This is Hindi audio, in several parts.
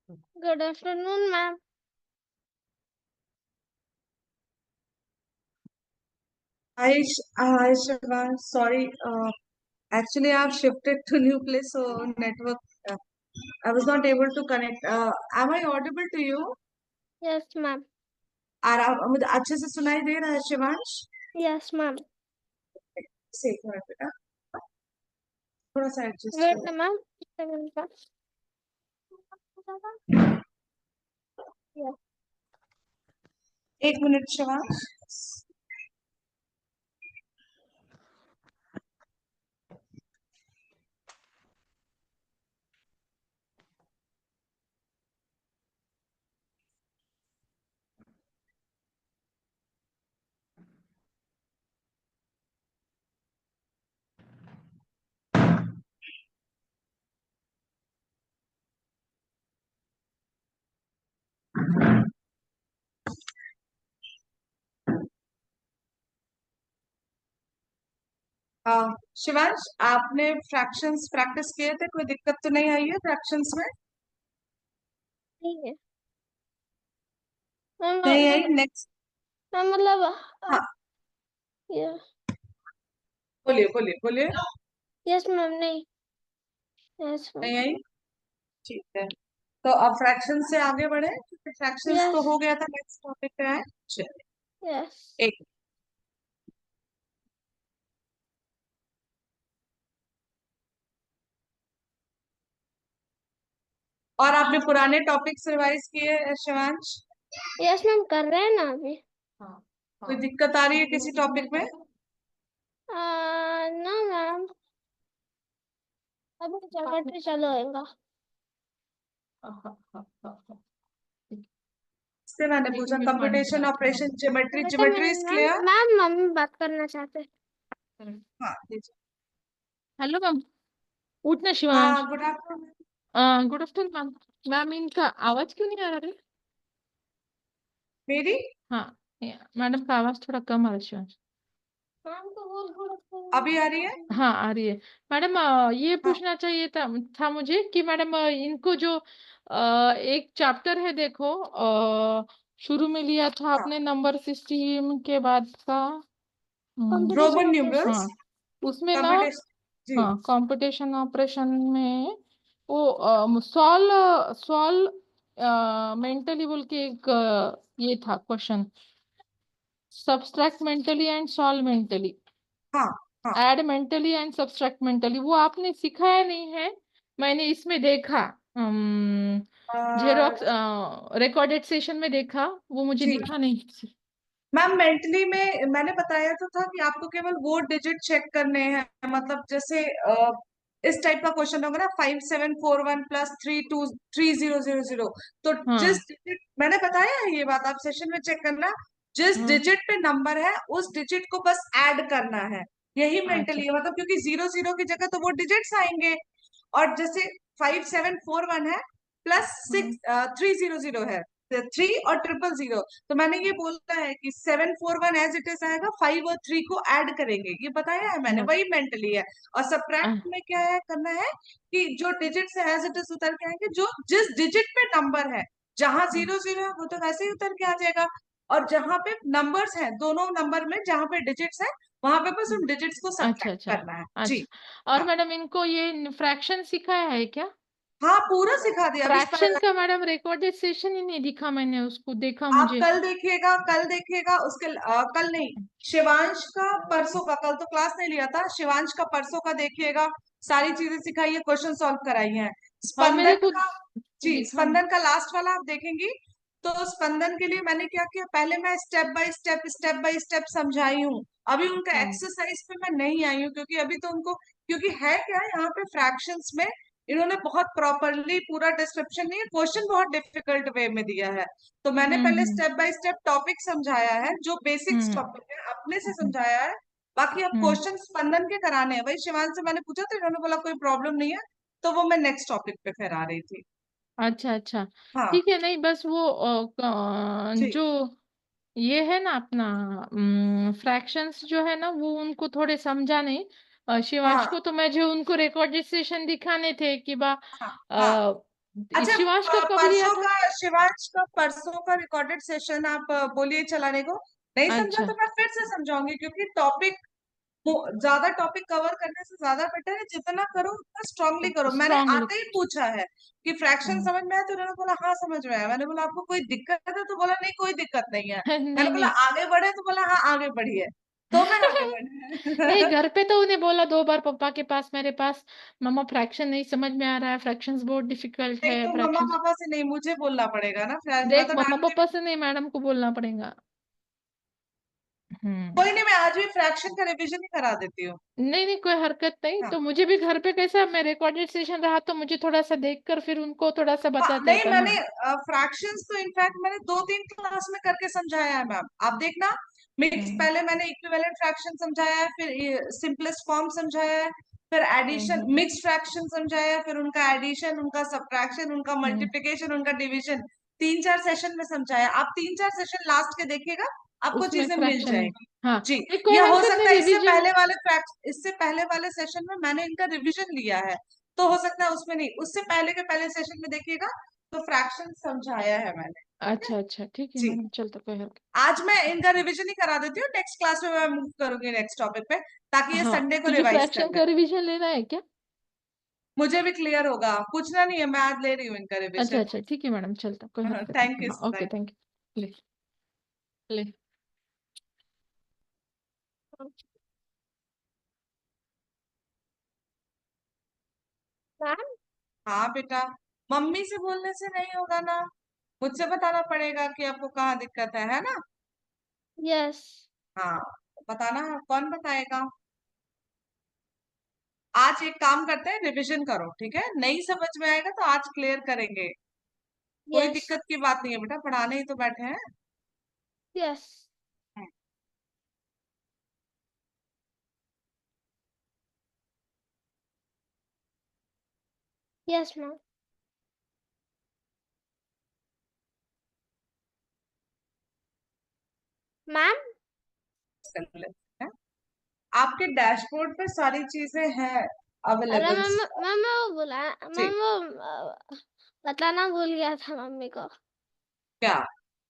Good afternoon, ma'am. Hi, Shivan. Sorry, actually, I've shifted to new place, so network. I was not able to connect. Am I audible to you? Yes, ma'am. मुझे अच्छे से सुनाई दे रहा है शिवांश? Yes, ma'am. एक मिनट बेटा, थोड़ा सा एडजस्ट Wait, करो। ma'am. Second, ma'am. Yes. एक मिनट शिवांश। शिवांश, आपने फ्रैक्शंस प्रैक्टिस किए थे? कोई दिक्कत तो नहीं आई है फ्रैक्शंस में? ठीक है मैम। नहीं आई? नेक्स्ट। मैम मतलब हाँ, ये बोलिए बोलिए बोलिए। Yes ma'am. नहीं, यस मैम। नहीं आई? ठीक है, तो अब फ्रैक्शन से आगे बढ़े, क्योंकि फ्रैक्शंस तो यस, हो गया था। नेक्स्ट टॉपिक पे आए। चलिए, यस। एक। और आपने पुराने टॉपिक्स रिवाइज किए शिवांश? यस मैम, कर रहे हैं ना अभी। हाँ, कोई दिक्कत आ रही है किसी टॉपिक में? ना मैम, अभी ज्योमेट्री चालू होएगा। इससे मैंने पूछा कंप्यूटेशन ऑपरेशन ज्योमेट्री। बेटा geometry is ma'am, clear? Ma'am mummy बात करना चाहते हैं। हाँ दीजिए। Hello ma'am. उठना शिवांश। हाँ, good afternoon. Good afternoon ma'am. Ma'am इनका आवाज क्यों नहीं आ रहा है? मेरी? हाँ, मैडम का आवाज थोड़ा कम आ रहा है शिवांश। मैम को बोल थोड़ा अभी आ रही है? हाँ आ रही है। मैडम ये हाँ पूछना चाहिए था मुझे कि मैडम इनको जो एक चैप्टर है देखो, शुरू में लिया था हाँ, आपने नंबर सिस्टम के बाद का। रोमन कंप्यूटेशन न्यूमरल्स, हाँ, उसमें ना, कंप्यूटेशन। जी। हाँ कंपटीशन ऑपरेशन में वो सॉल्व सॉल्व मेंटली बोल के एक ये था question, subtract mentally and solve mentally, हाँ हाँ, add mentally and subtract mentally. वो आपने सिखाया नहीं है, मैंने इसमें देखा जेरोक्स रिकॉर्डेड सेशन में देखा, वो मुझे जी दिखा नहीं। मैम, मेंटली में मैंने बताया तो था कि आपको केवल वो डिजिट चेक करने हैं। मतलब जैसे इस टाइप का क्वेश्चन होगा ना, 5741 प्लस 323000। तो जिस हाँ डिजिट मैंने बताया है, ये बात आप सेशन में चेक करना। जिस हाँ, डिजिट पे नंबर है उस डिजिट को बस ऐड करना है। यही अच्छा मेंटली है, मतलब क्योंकि 00 की जगह तो वो डिजिट्स आएंगे। और जैसे 5741 है प्लस हाँ, 300 है, 3 और 000। तो मैंने ये बोला है कि 741 एज इट इज आएगा, 5 और 3 को ऐड करेंगे, ये बताया है मैंने, हाँ, वही मेंटली है। और हाँ, सब्ट्रैक्ट में क्या है करना है कि जो डिजिट्स है एज इट इज उतर के आएंगे, जो जिस डिजिट पे नंबर है, जहां हाँ, 00 है वो तो वैसे ही उतर के आ जाएगा। और जहां पे नंबर्स हैं, दोनों नंबर में जहां पे डिजिट्स है, वहां पे बस हाँ, उन डिजिट्स को अच्छा सब्ट्रैक्ट अच्छा करना है जी। अच्छा। और हाँ मैडम इनको ये फ्रैक्शन सिखाया है क्या? हाँ, पूरा सिखा दिया अभी। फ्रैक्शन का मैडम रिकॉर्डेड सेशन ही नहीं दिखा, मैंने उसको देखा आप मुझे। कल देखिएगा, कल देखिएगा उसके कल नहीं, शिवांश का परसों का, कल तो क्लास नहीं लिया था, शिवांश का परसों का देखिएगा। सारी चीजें सिखाई है, क्वेश्चन सॉल्व कराई हैं। हाँ मेरे स्पंदन को का, जी दिखा। स्पंदन का लास्ट वाला आप देखेंगी। तो स्पंदन के लिए मैंने क्या किया, पहले मैं स्टेप बाय स्टेप समझाई हूँ। अभी उनका हाँ एक्सरसाइज पे मैं नहीं आई हूँ, क्योंकि अभी तो उनको, क्योंकि है क्या यहाँ पे फ्रैक्शंस में इन्होंने बहुत प्रॉपरली पूरा डिस्क्रिप्शन नहीं है, क्वेश्चन बहुत डिफिकल्ट वे में दिया है। तो मैंने पहले हम्म स्टेप बाय स्टेप टॉपिक समझाया है, जो बेसिक्स हम्म टॉपिक है अपने से हम्म समझाया है। बाकी अब हम्म, क्वेश्चन स्पंदन के कराने हैं, वही शिवान से मैंने पूछा था, इन्होंने बोला कोई प्रॉब्लम नहीं है। तो वो मैं नेक्स्ट टॉपिक पे फिर आ रही थी। अच्छा अच्छा। हाँ ठीक है, नहीं बस वो जी। जो ये है ना अपना फ्रैक्शंस जो है ना, वो उनको थोड़े समझा नहीं। शिवांश हाँ को तो मैं जो उनको रिकॉर्डेड सेशन दिखाने थे कि बा हाँ हाँ अच्छा, शिवांश का कब लिया परसों था? का शिवांश का परसों का रिकॉर्डेड सेशन आप बोलिए चलाने को। नहीं समझा अच्छा। तो मैं फिर से समझाऊंगी, क्योंकि टॉपिक ज्यादा टॉपिक कवर करने से ज्यादा बेटर है जितना करो उतना स्ट्रांगली करो। मैंने स्ट्रांगली। आते ही पूछा है कि फ्रैक्शन समझ में आया, तो उन्होंने बोला हाँ समझ में आया। मैंने बोला आपको कोई दिक्कत है, तो बोला नहीं कोई दिक्कत नहीं है। मैंने नहीं बोला नहीं। आगे बढ़े, तो बोला हाँ आगे बढ़िए, तो मैं आगे नहीं, बढ़े। घर पे तो उन्हें बोला 2 बार पापा के पास, मेरे पास, मम्मा फ्रैक्शन नहीं समझ में आ रहा है, फ्रैक्शंस बहुत डिफिकल्ट नहीं है, तो मम्मा फ्रैक्शंस। पापा से नहीं, मुझे बोलना पड़ेगा ना फ्रैक्शन, मैं देख, तो मम्मा डांटती पापा भी। से नहीं, मैडम को बोलना पड़ेगा। कोई नहीं, मैं आज भी फ्रैक्शन का रिवीजन ही करा देती हूँ। नहीं नहीं, कोई हरकत नहीं। हाँ। तो मुझे भी घर पे कैसा, मैं रिकॉर्डेड सेशन रहा तो मुझे थोड़ा सा देखकर फिर उनको थोड़ा सा हाँ, बता दिया नहीं करना। मैंने फ्रैक्शंस तो इनफैक्ट मैंने 2-3 क्लास में करके समझाया है मैम, आप देखना। मिक्स हम्म पहले मैंने इक्विवेलेंट फ्रैक्शन समझाया है, फिर सिंपलेस्ट फॉर्म समझाया है, फिर एडिशन हम्म मिक्स फ्रैक्शन समझाया है, फिर उनका एडिशन, उनका सब्ट्रैक्शन, उनका हम्म। मल्टीप्लिकेशन, उनका डिवीजन 3-4 सेशन में समझाया। आप 3-4 सेशन लास्ट के देखिएगा, आपको उसमें चीजें मिल फ्रैक्शन। जाएंगी। हाँ। जी। नहीं, कोई या हो हरकत नहीं, सकता है रिवीजन। इससे पहले वाले सेशन में मैंने इनका रिवीजन लिया है, तो हो सकता है उसमें नहीं, उससे पहले के पहले सेशन में देखिएगा तो फ्रैक्शन समझाया है मैंने। ठीक है? अच्छा अच्छा, ठीक है जी। मैडम, चलता, कोई हरकत। आज मैं इनका रिवीजन ही करा देती हूँ, नेक्स्ट क्लास में मैं मूव करूंगी नेक्स्ट टॉपिक पे, ताकि ये हाँ, संडे को तुझे रिवाइज कर फ्रैक्शन ले। का रिवीजन लेना है क्या? मुझे भी क्लियर होगा, पूछना नहीं है, मैं आज ले रही हूँ इनका अच्छा रिवीजन। अच्छा, ठीक है मैडम, चलता, कोई हरकत थैंक नहीं। यू। हाँ, ओके, बाय। Thank you. ले ले। मैम। हाँ बेटा, मम्मी से बोलने से नहीं होगा ना, मुझसे बताना पड़ेगा कि आपको कहाँ दिक्कत है ना। यस। हाँ, बताना, कौन बताएगा। आज एक काम करते हैं, रिवीजन करो, ठीक है, नहीं समझ में आएगा तो आज क्लियर करेंगे। कोई यस। दिक्कत की बात नहीं है बेटा, पढ़ाने ही तो बैठे हैं। यस। हम्म, यस मैम। मैम। कर लेते हैं। आपके डैशबोर्ड पे सारी चीजें हैं अरे अवेलेबल। मैम, मैम मैं वो बोला, जी। मैम वो बताना भूल गया था मम्मी को। क्या?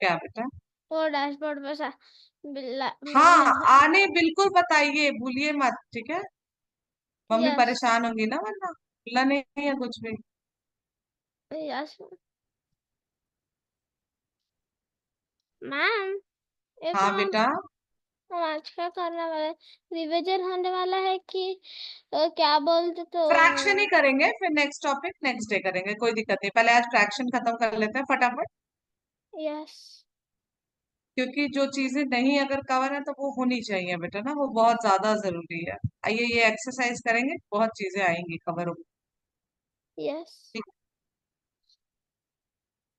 क्या बेटा? वो डैशबोर्ड पे सा बिल्ला हाँ, आने बिल्कुल बताइए, भूलिए मत, ठीक है। Mummy yes. परेशान होगी ना, वरना भूलना नहीं है कुछ भी। Yes ma'am. ये तो हाँ हम बेटा। आज क्या करने वाले, रिवीजन होने वाला है कि क्या बोलते तो। फ्रैक्शन ही करेंगे, फिर नेक्स्ट टॉपिक नेक्स्ट डे करेंगे, कोई दिक्कत नहीं, पहले आज फ्रैक्शन खत्म कर लेते हैं फटाफट। यस। क्योंकि जो चीजें नहीं अगर कवर है तो वो होनी चाहिए बेटा ना, वो बहुत ज्यादा जरूरी है। आइए ये एक्सरसाइज करेंगे, बहुत चीजें आएंगी कवर होगी। यस। ठीक है?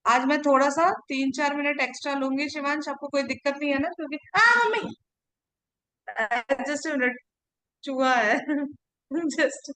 आज मैं थोड़ा सा 3-4 मिनट एक्स्ट्रा लूंगी शिवांश, आपको कोई दिक्कत नहीं है ना, क्योंकि हाँ मम्मी, जस्ट मिनट, चूहा है। Just.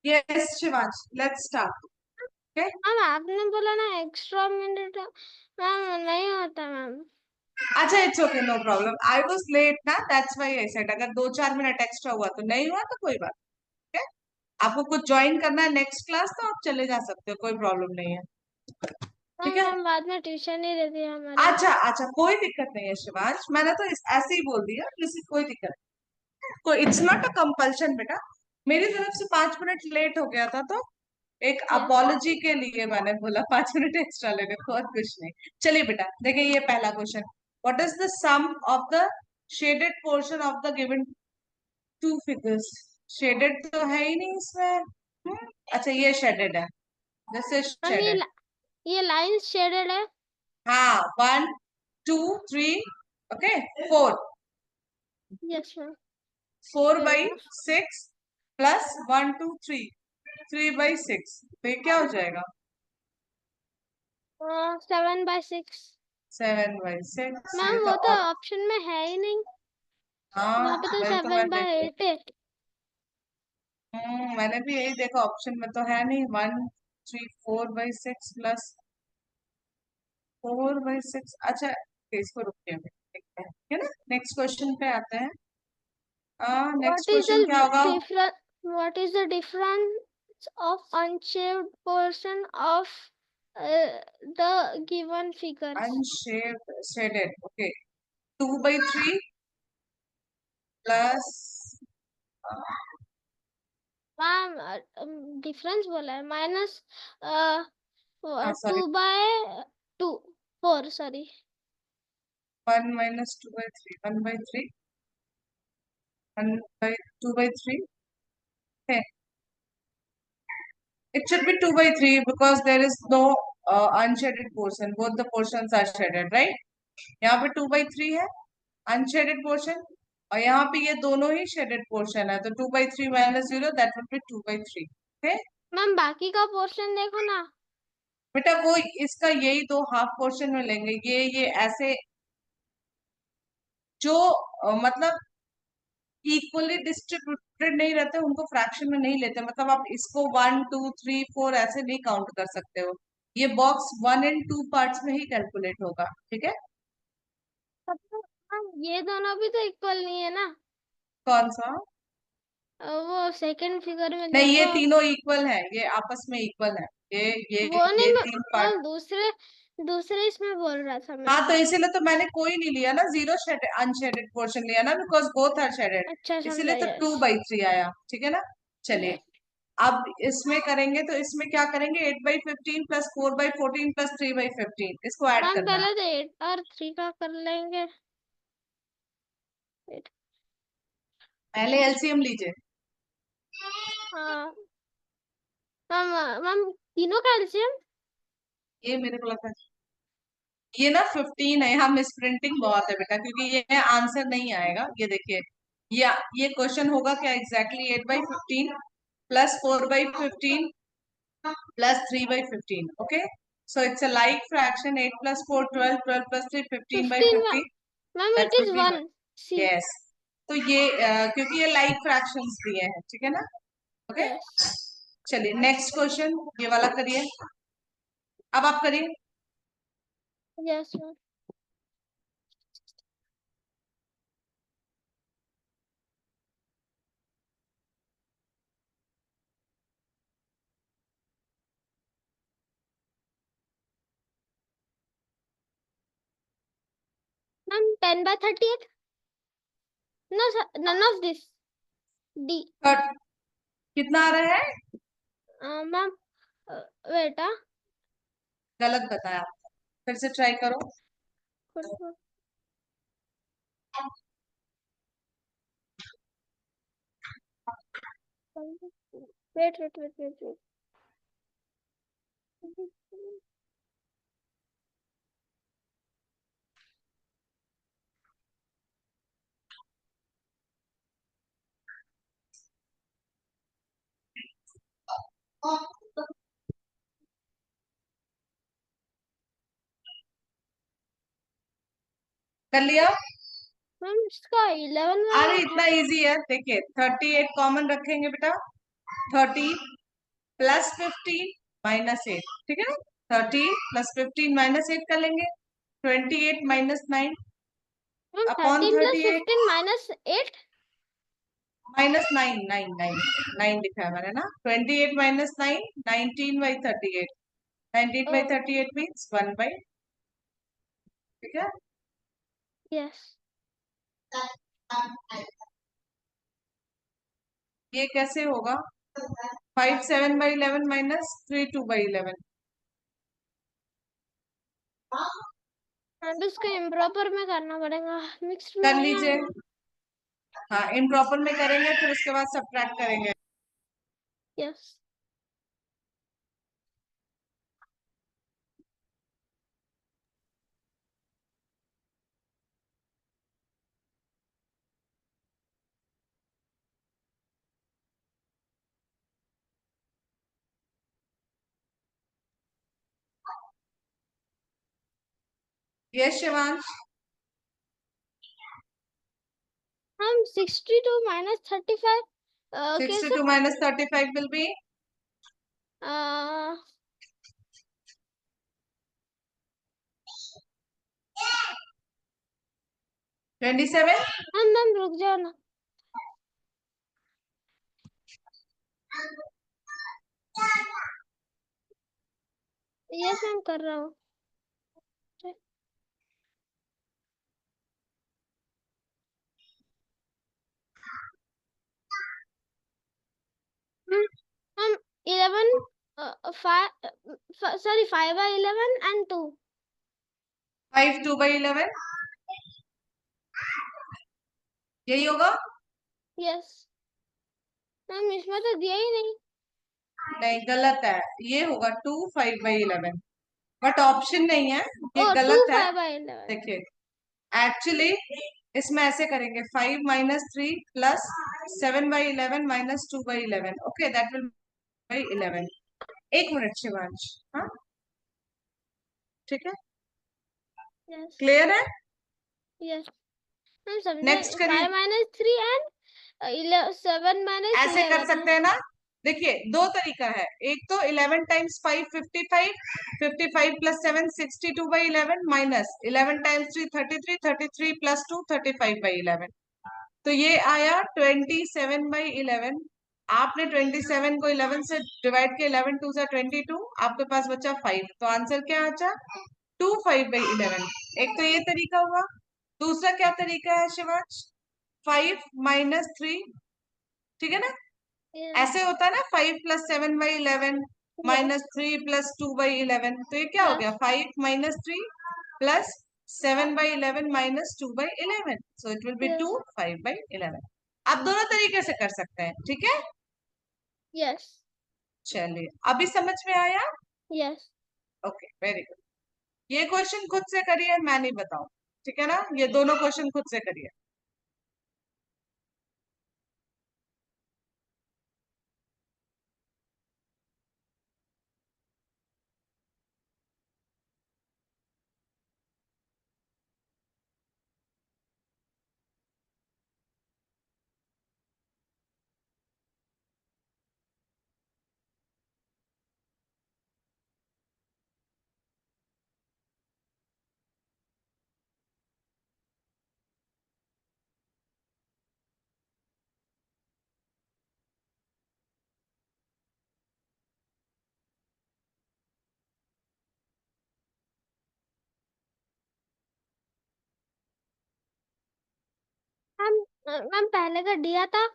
Yes Shivansh, let's start. Okay. Ma'am आपने बोला ना एक्स्ट्रा मिनट, मैम नहीं होता मैम। अच्छा, it's okay, no problem, I was late ना, दैट्स व्हाई आई सेड अगर 2-4 मिनट एक्स्ट्रा हुआ तो, नहीं हुआ तो कोई बात। ठीक है, आपको कुछ ज्वाइन करना है नेक्स्ट क्लास तो आप चले जा सकते हो, कोई प्रॉब्लम नहीं है। ठीक है। मैम बाद में ट्यूशन नहीं रहती है हमारी। अच्छा अच्छा, कोई दिक्कत नहीं है शिवांश, मैंने तो ऐसे ही बोल दिया, किसी कोई दिक्कत नहीं। कोई, इट्स नॉट अ कंपल्शन बेटा, मेरी तरफ से 5 मिनट लेट हो गया था तो एक यस। अपॉलॉजी के लिए मैंने बोला 5 मिनट एक्स्ट्रा लेने को, और कुछ नहीं। चलिए बेटा, देखिए ये पहला question, what is the sum of the shaded portion of the given two figures. Shaded तो है ही नहीं इसमें। अच्छा, ये शेडेड है, दिस इज मैम शेडेड। ये लाइन शेडेड है। हाँ, 1 2 3, ओके, 4। Yes ma'am. 4/6 +1 2 3, 3/6, तो ये क्या हो जाएगा? 7/6। 7/6, मैम ये तो वो तो और ऑप्शन में है ही नहीं, हाँ, वहाँ पे तो वही तो मैं सेवन देख बाय रही एट है। मैंने भी यही देखा, ऑप्शन में तो है नहीं। 4/6 प्लस 4/6। अच्छा, इसको रुकिए अभी देखते हैं, ठीक है ना। नेक्स्ट क्वेश्चन पे आते हैं। What नेक्स्ट is क्वेश्चन क्या the होगा? difference? What is the difference of unshaved portion of the given figures? Unshaped shaded, okay. 2/3 plus ma'am difference बोला है, minus sorry 2/2 4 sorry. 1 minus 2/3, 1/3, 2/3. Okay, it should be 2/3 because there is no unshaded portion. Both the portions are shaded, right? यहाँ पे 2/3 है अनशेडेड पोर्शन, और यहाँ पे ये दोनों ही शेडेड पोर्शन है, तो 2/3 minus 0, that would be 2/3। Okay ma'am बाकी का पोर्शन देखो ना। बेटा, वो इसका यही दो हाफ पोर्शन में लेंगे। ये ऐसे जो मतलब इक्वली डिस्ट्रीब्यूटेड नहीं रहते उनको फ्रैक्शन में नहीं लेते। मतलब आप इसको 1 2 3 4 ऐसे नहीं काउंट कर सकते हो। ये बॉक्स 1 एंड 2 पार्ट्स में ही कैलकुलेट होगा, ठीक है। तब तो मैम ये दोनों भी तो इक्वल नहीं है ना। कौन सा? वो सेकंड फिगर में नहीं, ये देखो। तीनों इक्वल है, ये आपस में इक्वल है। ये ये वो नहीं ये मैं तीन पार्ट। दूसरे दूसरे इसमें बोल रहा था मैं। हाँ, तो इसीलिए तो मैंने कोई नहीं लिया ना, जीरो शेडेड अनशेडेड पोर्शन लिया ना, बिकॉज बोथ आर शेडेड। अच्छा इसीलिए समझा। तो यस 2/3 आया, ठीक है ना। चलिए, यस। अब इसमें करेंगे तो इसमें क्या करेंगे? 8/15 प्लस 4/14 प्लस 3/15, इसको ऐड मैम करना है। पहले तो 8 और 3 का कर लेंगे। पहले एलसीएम लीजिए। हाँ मैम मैम तीनों का एलसीएम। ये मेरे को लगता है ये ना 15 है, यहाँ मिस प्रिंटिंग बहुत है बेटा, क्योंकि ये आंसर नहीं आएगा। ये देखिए, ये क्वेश्चन होगा क्या exactly? 8/15 plus 4/15 plus 3/15. Okay, so it's a like fraction. 8 plus 4 12, 12 plus 3 15 by 15 50. Ma'am That it is would be 1 C. yes. तो ये क्योंकि ये लाइक फ्रैक्शंस दिए हैं, ठीक है ना। ओके, यस चलिए नेक्स्ट क्वेश्चन ये वाला करिए। अब आप करिए। Yes ma'am. Ma'am 10/38। No none of this D. Third कितना आ रहा है? मैम बेटा गलत बताया आपने, फिर से ट्राई करो। Wait wait wait wait wait. कर लिया? मैम इसका 11 अरे वाला इतना था। इजी है, देखिए 38 कॉमन रखेंगे बेटा। 30 प्लस 15 माइनस 8, ठीक है ना। 30 प्लस 15 माइनस 8 कर लेंगे। 28 minus 9 ma'am upon 13 plus 38 15 minus 8। Minus 9 9 9 9 लिखा है मैंने ना। 28 माइनस 9 19/38। 19/38 मीन्स 1/, ठीक है। यस ये कैसे होगा? 5 7/11 माइनस 3 2/11। एंड उसको इम्प्रॉपर में करना पड़ेगा, मिक्स्ड में कर नहीं लीजिए। आएगा। हाँ, इम्प्रॉपर में करेंगे, फिर उसके बाद सब्ट्रैक्ट करेंगे। Yes yes Shivansh. हम 62 minus 35 कैसे 62 minus 35 will be 27। हम रुक जाओ ना। यस मैम कर रहा हूँ। हम 11 sorry 5 by 11 and 2 5 2 by 11 यही होगा। यस मैम इसमें तो दिया ही नहीं। नहीं गलत है, ये होगा 2 5 by 11 बट ऑप्शन नहीं है, ये ओ 2 गलत है। 5 by 11 देखिए एक्चुअली इसमें ऐसे करेंगे 5 minus 3 plus 7 by 11 minus 2 by 11 okay that will by 11। एक मिनट शिवांश। हाँ ठीक है यस क्लियर है। यस हम समझे। नेक्स्ट करिए। 5 minus 3 and 7 minus ऐसे कर 11 सकते हैं ना, देखिए दो तरीका है। एक तो 11 times 5 55 55 plus 7 62 by 11 minus 11 times 3 33 33 plus 2 35 by 11 तो ये आया 27 बाई 11। आपने 27 को 11 से डिवाइड किया 11 2 से 22 आपके पास बचा 5 तो आंसर क्या आचा 2 5 बाई 11। एक तो ये तरीका हुआ। दूसरा क्या तरीका है शिवांश 5 माइनस 3 ठीक है ना। ऐसे होता है ना 5 plus 7 by 11 minus 3 plus 2 by 11 तो ये क्या हो गया 5 minus 3 plus 7 by 11 minus 2 by 11 so it will B 2 5 by 11। आप दोनों तरीके से कर सकते हैं ठीक है। यस चलिए अभी समझ में आया। Yes okay very good. ये क्वेश्चन खुद से करिए मैं नहीं बताऊं ठीक है ना, ये दोनों क्वेश्चन खुद से करिए। हम पहले का दिया था।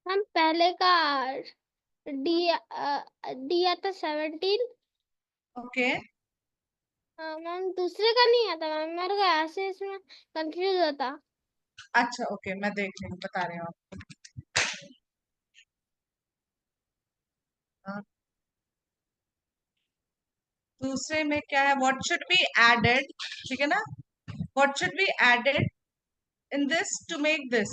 हम पहले का दिया था 17। ओके मैम दूसरे का नहीं आता मैम मेरे को ऐसे इसमें कंफ्यूज होता। अच्छा ओके मैं देख रही हूँ बता रही हूँ आपको। दूसरे में क्या है व्हाट शुड बी एडेड ठीक है ना, what should be added in this to make this.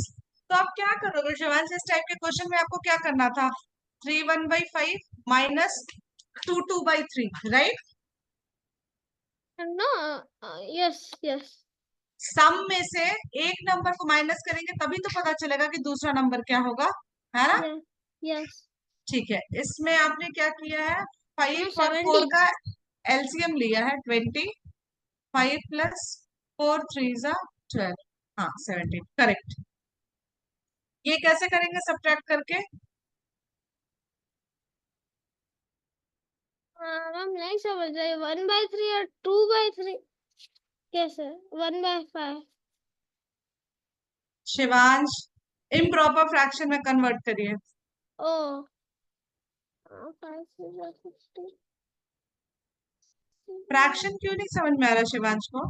तो आप क्या करोगे शिवांश इस टाइप के क्वेश्चन में आपको क्या करना था 3 1 by 5 minus 2 2 by 3 right. No yes yes sum में से एक नंबर को माइनस करेंगे तभी तो पता चलेगा कि दूसरा नंबर क्या होगा है ना। यस ठीक है इसमें आपने क्या किया है 5 और 4 17 का एलसीएम लिया है 20 5 प्लस 4 3 जा 12 हाँ 17 करेक्ट। ये कैसे करेंगे सब्ट्रैक्ट करके मैम नहीं समझ रही 1/3 और 2/3 कैसे 1/5 शिवांश इम्प्रॉपर फ्रैक्शन में कन्वर्ट करिए। ओ 5 60 फ्रैक्शन क्यों नहीं समझ में आ रहा शिवांश को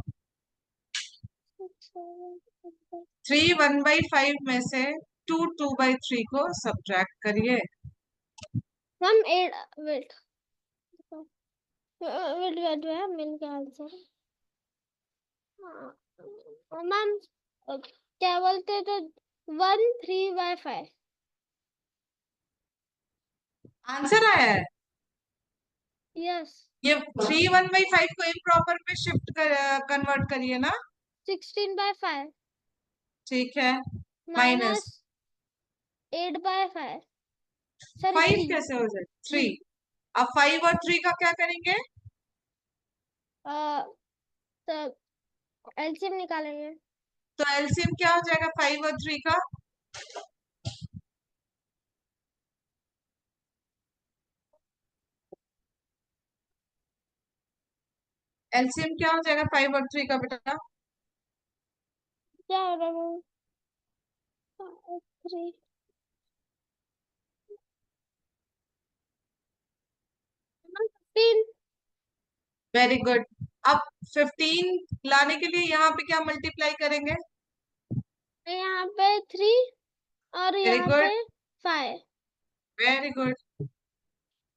3 1/5 में से 2 2/3 को सब्ट्रैक्ट करिए। मैम वेट वेट मिल गया आंसर। मैम क्या बोलते तो 1 3/5। आंसर आया है। यस। ये 3 1/5 को इम्प्रॉपर में शिफ्ट कन्वर्ट करिए ना। 16/5 ठीक है। Minus minus 8/5 sorry 5 3। कैसे हो जाए? 3। अब 5 और 3 का क्या करेंगे? तो एलसीएम निकालेंगे। तो एलसीएम क्या हो जाएगा 5 और 3 का? एलसीएम क्या हो जाएगा 5 और 3 का बेटा? क्या हो रहा है? 3 15। Very good. अब 15 लाने के लिए यहाँ पे क्या मल्टीप्लाई करेंगे? यहाँ पे 3 और वेरी यहाँ पे गुड, 5। Very good.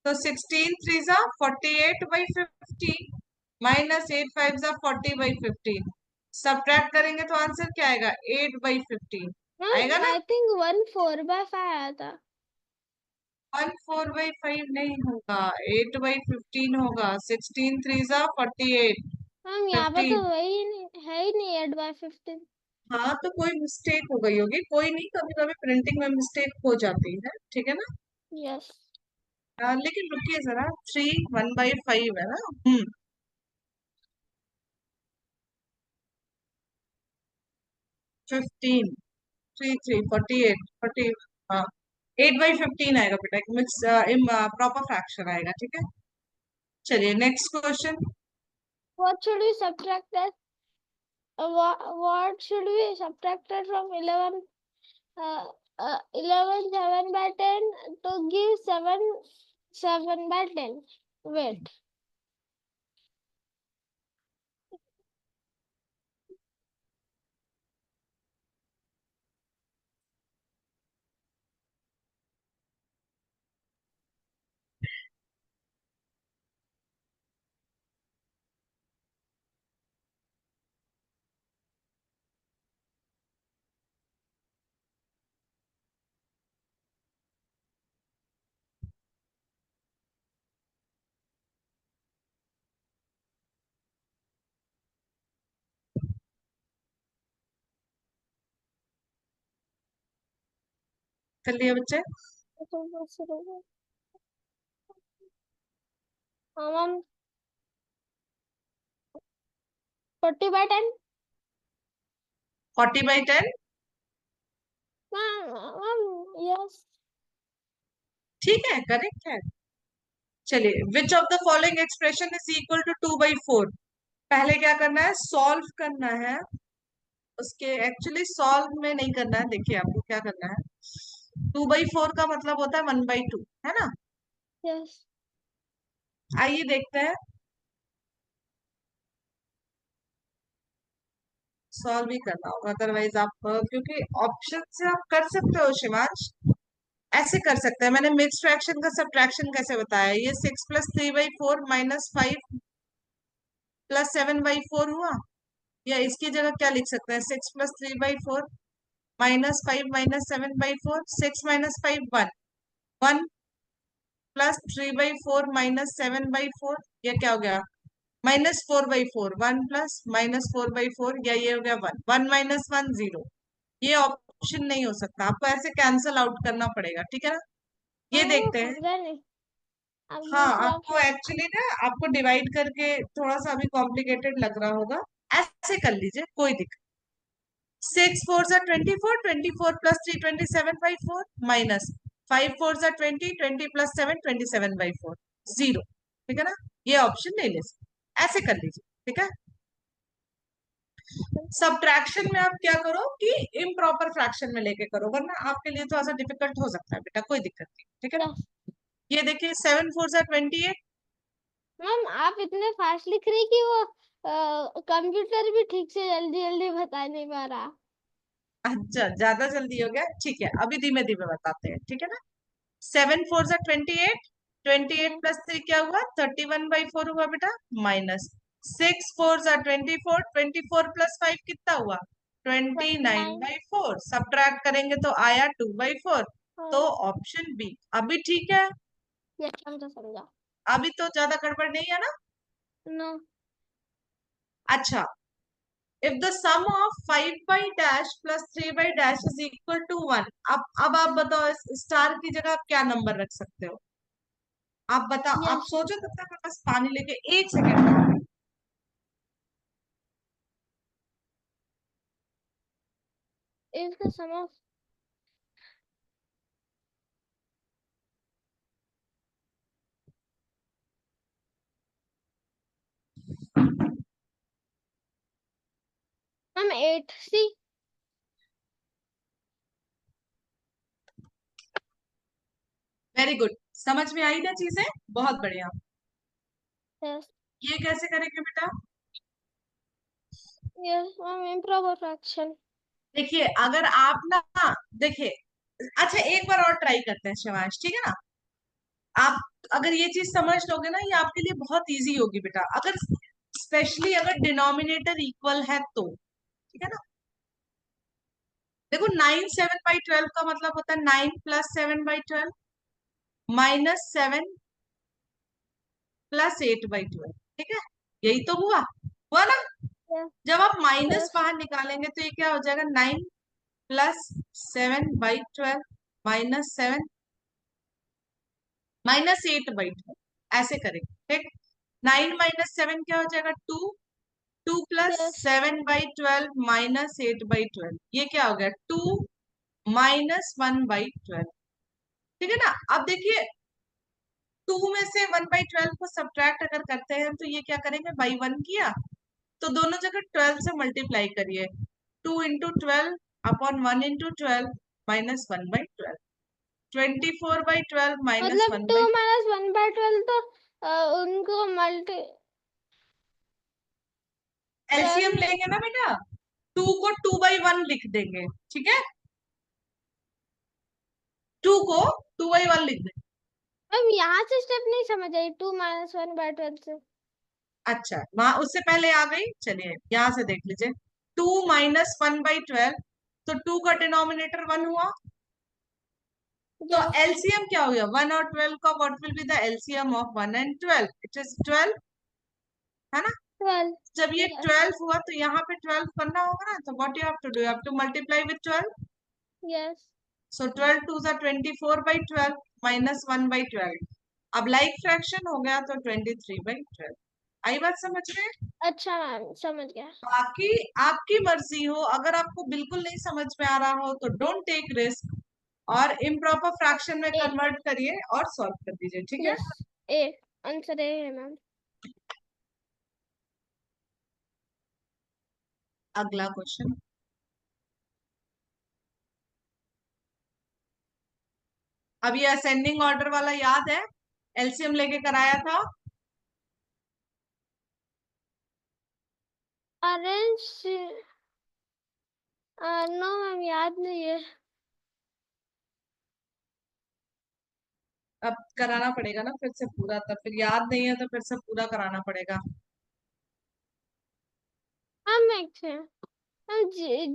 तो 16 3 जा 48/15 माइनस 8 5 जा 40/15। सब्ट्रैक्ट करेंगे तो आंसर क्या आएगा? 8/15 आएगा ना? आई थिंक 1 4/5 आया था। 1 4/5 नहीं होगा, 8/15 होगा। 16 3 जा 48 मैम यहाँ पे तो 15। वही नहीं है ही नहीं 8/15। हाँ तो कोई मिस्टेक हो गई होगी, कोई नहीं, कभी कभी प्रिंटिंग में मिस्टेक हो जाती है, ठीक है ना? यस। लेकिन रुकिए जरा, 3 1/5 है ना? 15 3 3 48 40। हाँ 8/15 आएगा बेटा, मिक्स प्रॉपर फ्रैक्शन आएगा, ठीक है? चलिए next question. What should we subtracted? What should we subtracted from 11 7/10 to give 7/10? Wait. कर लिए बच्चे? Mom, 40/10. 40/10 Mom, yes. ठीक है, करेक्ट है। चलिए, which of the following expression is equal to 2/4? पहले क्या करना है? सॉल्व करना है। उसके एक्चुअली सॉल्व में नहीं करना है, देखिए आपको क्या करना है। 2/4 का मतलब होता है 1/2, है ना? Yes. आइए देखते हैं, सॉल्व ही करना होगा, अदरवाइज आप क्योंकि ऑप्शन से आप कर सकते हो शिवांश, ऐसे कर सकते हैं। मैंने मिक्स फ्रैक्शन का सब्ट्रैक्शन कैसे बताया? ये 6 + 3/4 माइनस 5 + 7/4 हुआ। या इसकी जगह क्या लिख सकते हैं? 6 + 3/4 माइनस 5 माइनस 7/4। 6 - 5 1 1 + 3/4 माइनस 7/4। या क्या हो गया? -4/4। 1 + -4/4, या ये हो गया 1 1 - 1 0। ये ऑप्शन नहीं हो सकता, आपको ऐसे कैंसल आउट करना पड़ेगा, ठीक है ना? ये हाँ वो देखते हैं। समझा नहीं। अब हाँ, दूसरा आपको ऑप्शन। एक्चुअली ना आपको डिवाइड करके थोड़ा सा अभी कॉम्प्लिकेटेड लग रहा होगा, ऐसे कर लीजिए, कोई दिक्कत। 6 4 जा 24, 24 + 3 27/4 माइनस 5 4 जा 20, 20 + 7 27/4 0, ठीक है ना? ये ऑप्शन नहीं ले सकते, ऐसे कर लीजिए, ठीक है? सब्ट्रैक्शन में आप क्या करो कि इम्प्रॉपर फ्रैक्शन में लेके करो, वरना आपके लिए थोड़ा सा डिफिकल्ट हो सकता है बेटा, कोई दिक्कत नहीं, ठीक है ना? यस। ये देखिए 7 4 जा 28। मैम आप इतने फास्ट लिख रही कि वो कंप्यूटर भी ठीक से जल्दी जल्दी बता नहीं पा रहा। अच्छा, ज्यादा जल्दी हो गया, ठीक है, अभी धीमे धीमे बताते हैं, ठीक है ना? 7 4 जा 28, 28 प्लस 3 क्या हुआ? 31/4 हुआ बेटा, माइनस 6 4 जा 24, 24 प्लस 5 कितना हुआ? 29/4। सब्ट्रैक्ट करेंगे तो आया 2/4। तो ऑप्शन बी अभी ठीक है, ये समझा। अभी तो ज्यादा गड़बड़ नहीं है ना? नो। अच्छा, if the sum of 5 by dash plus 3 by dash is equal to 1, अब आप बताओ इस स्टार की जगह आप क्या नंबर रख सकते हो? आप बताओ, आप Yes. सोचो तब तक मैं बस पानी लेके 1 second. If the sum of हम 8 सी वेरी गुड, समझ में आई ना चीजें? बहुत बढ़िया। यस ये कैसे करेंगे बेटा? Yes ma'am improper fraction. देखिए अगर आप ना, देखिए, अच्छा एक बार और ट्राई करते हैं शिवांश, ठीक है ना? आप अगर ये चीज समझ लोगे ना, ये आपके लिए बहुत इजी होगी बेटा, अगर स्पेशली अगर डिनोमिनेटर इक्वल है तो, ठीक है ना? देखो 9 7/12 का मतलब होता है 9 प्लस 7/12 माइनस 7 प्लस 8/12, ठीक है? यही तो हुआ ना? यस जब आप माइनस यस बाहर निकालेंगे तो ये क्या हो जाएगा? 9 प्लस 7/12 माइनस 7 माइनस 8/12, ऐसे करेंगे, ठीक? 9 माइनस 7 क्या हो जाएगा? 2। 2 प्लस यस 7/12 माइनस 8/12, ये क्या हो गया? 2 माइनस 1/12, ठीक है ना? अब देखिए 2 में से 1/12 को सब्ट्रैक्ट अगर करते हैं तो ये क्या करेंगे? बाई 1 किया तो दोनों जगह 12 से मल्टीप्लाई करिए, 2 into 12 upon 1 into 12 minus 1/12, 24/12 minus मतलब 1 2 बाई माइनस 1/12 तो उनको मल्टी एलसीएम 12 लेंगे ना बेटा, 2 को 2/1 लिख देंगे, ठीक है? 2 को 2/1 लिख देंगे। मैम यहाँ से स्टेप नहीं समझ आई 2 माइनस 1/12 से। अच्छा, वहां उससे पहले आ गई, चलिए यहां से देख लीजिए, 2 माइनस 1/12, तो 2 का डिनोमिनेटर 1 हुआ, तो यस एलसीएम क्या हो गया? 1 और 12 का what will be the LCM of 1 and 12? It is 12, है ना? 12 जब ये यस 12 हुआ तो यहाँ पे 12 करना होगा ना, तो what you have to do? You have to multiply with 12। Yes so 12 2 जा 24/12 माइनस 1/12, अब लाइक फ्रैक्शन हो गया तो 23/12। आई बात समझ में? अच्छा मैम समझ गया। बाकी आपकी मर्जी हो, अगर आपको बिल्कुल नहीं समझ में आ रहा हो तो डोंट टेक रिस्क और इम्प्रॉपर फ्रैक्शन में ए कन्वर्ट करिए और सॉल्व कर दीजिए, ठीक है? यस ए आंसर ए है मैम। अगला क्वेश्चन, अब ये असेंडिंग ऑर्डर वाला याद है? एलसीएम लेके कराया था। ऑरेंज नो मैम याद नहीं है। अब कराना पड़ेगा ना फिर से पूरा, तब फिर याद नहीं है तो फिर से पूरा कराना पड़ेगा। हम एक थे हम ये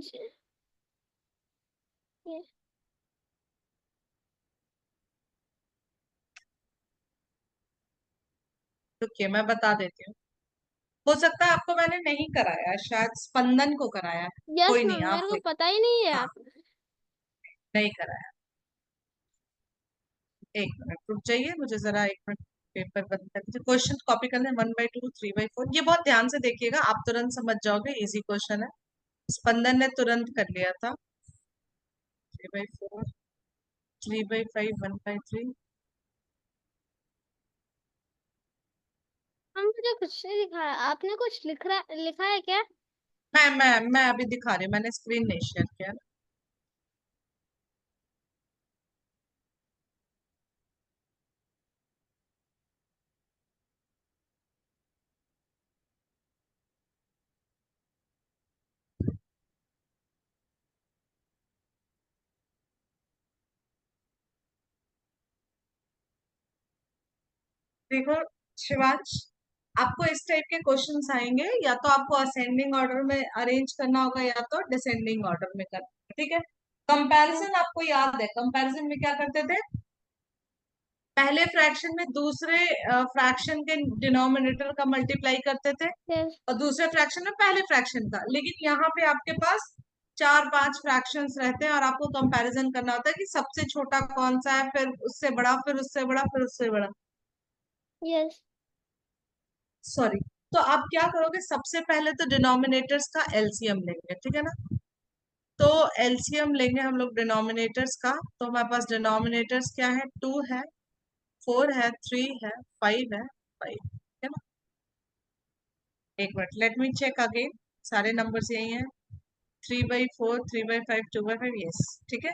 रुकिए मैं बता देती हूँ, हो सकता है आपको मैंने नहीं कराया, शायद स्पंदन को कराया है। यस कोई नहीं, मैम आप मेरे को देखो। पता ही नहीं है हाँ, आप। नहीं कराया। एक मिनट रुक जाइए, मुझे जरा एक मिनट पेपर बंद कर दीजिए। क्वेश्चन कॉपी करने 1/2 3/4, ये बहुत ध्यान से देखिएगा, आप तुरंत समझ जाओगे, इजी क्वेश्चन है। स्पंदन ने तुरंत कर लिया था। 3/4 3/5 1/3। हम मुझे कुछ नहीं दिखाया आपने कुछ लिखा है क्या? मैं अभी दिखा रही हूँ, मैंने स्क्रीन नहीं शेयर किया ना। देखो शिवांश, आपको इस टाइप के क्वेश्चंस आएंगे, या तो आपको असेंडिंग ऑर्डर में अरेंज करना होगा या तो डिसेंडिंग ऑर्डर में करना है, ठीक है। कंपैरिजन आपको याद है, कंपैरिजन में क्या करते थे, पहले फ्रैक्शन में दूसरे फ्रैक्शन के डिनोमिनेटर का मल्टीप्लाई करते थे, yes, और दूसरे फ्रैक्शन में पहले फ्रैक्शन का। लेकिन यहाँ पे आपके पास 4-5 फ्रैक्शंस रहते हैं और आपको कंपैरिजन करना होता है कि सबसे छोटा कौन सा है, फिर उससे बड़ा, फिर उससे बड़ा, फिर उससे बड़ा। yes, sorry. तो आप क्या करोगे, सबसे पहले तो डिनोमिनेटर्स का एलसीएम लेंगे, ठीक है ना। तो एलसीएम लेंगे हम लोग डिनोमिनेटर्स का। तो हमारे पास डिनोमिनेटर्स क्या है, 2 है, 4 है, 3 है, 5 है, 5, है ना। एक minute, let me check again, सारे नंबर्स यही हैं, 3/4, 3/5, 2/5, यस, ठीक है।